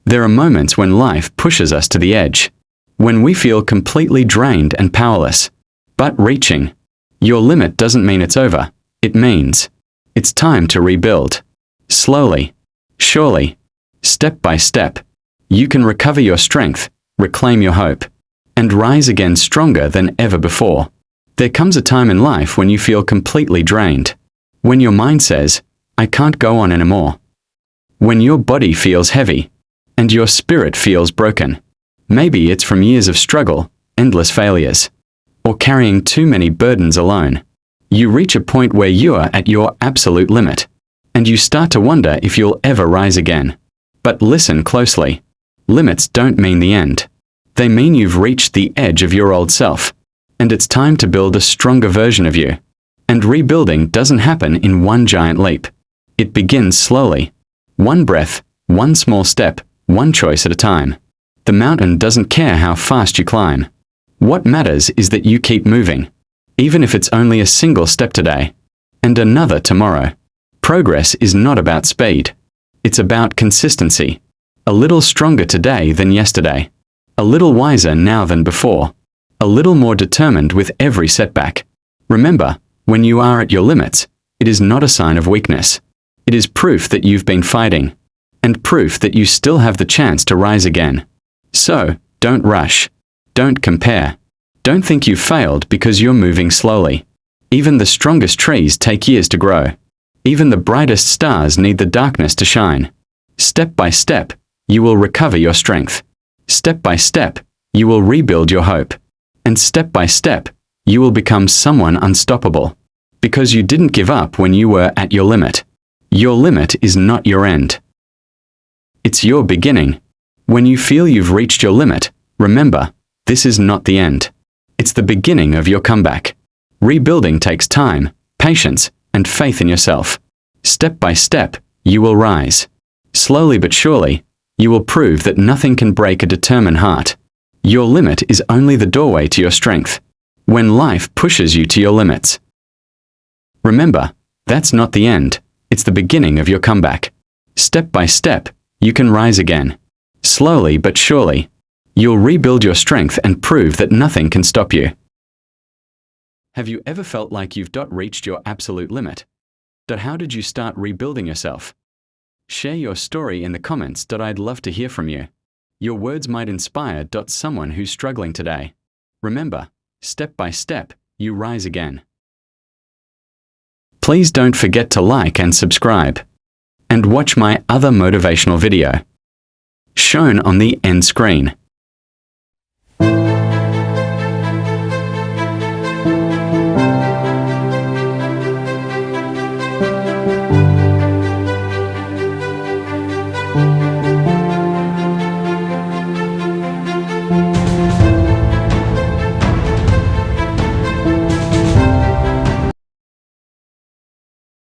There are moments when life pushes us to the edge, when we feel completely drained and powerless. But reaching your limit doesn't mean it's over. It means it's time to rebuild. Slowly, surely, step by step, you can recover your strength, reclaim your hope, and rise again stronger than ever before. There comes a time in life when you feel completely drained, when your mind says, "I can't go on anymore." When your body feels heavy, and your spirit feels broken. Maybe it's from years of struggle, endless failures, or carrying too many burdens alone. You reach a point where you are at your absolute limit, and you start to wonder if you'll ever rise again. But listen closely. Limits don't mean the end. They mean you've reached the edge of your old self, and it's time to build a stronger version of you. And rebuilding doesn't happen in one giant leap. It begins slowly. One breath, one small step, one choice at a time. The mountain doesn't care how fast you climb. What matters is that you keep moving, even if it's only a single step today, and another tomorrow. Progress is not about speed. It's about consistency. A little stronger today than yesterday. A little wiser now than before. A little more determined with every setback. Remember, when you are at your limits, it is not a sign of weakness. It is proof that you've been fighting, and proof that you still have the chance to rise again. So, don't rush. Don't compare. Don't think you've failed because you're moving slowly. Even the strongest trees take years to grow. Even the brightest stars need the darkness to shine. Step by step, you will recover your strength. Step by step, you will rebuild your hope. And step by step, you will become someone unstoppable. Because you didn't give up when you were at your limit. Your limit is not your end. It's your beginning. When you feel you've reached your limit, remember, this is not the end. It's the beginning of your comeback. Rebuilding takes time, patience, and faith in yourself. Step by step, you will rise. Slowly but surely, you will prove that nothing can break a determined heart. Your limit is only the doorway to your strength. When life pushes you to your limits. Remember, that's not the end. It's the beginning of your comeback. Step by step, you can rise again. Slowly but surely, you'll rebuild your strength and prove that nothing can stop you. Have you ever felt like you've reached your absolute limit? How did you start rebuilding yourself? Share your story in the comments. I'd love to hear from you. Your words might inspire someone who's struggling today. Remember, step by step, you rise again. Please don't forget to like and subscribe. And watch my other motivational video shown on the end screen.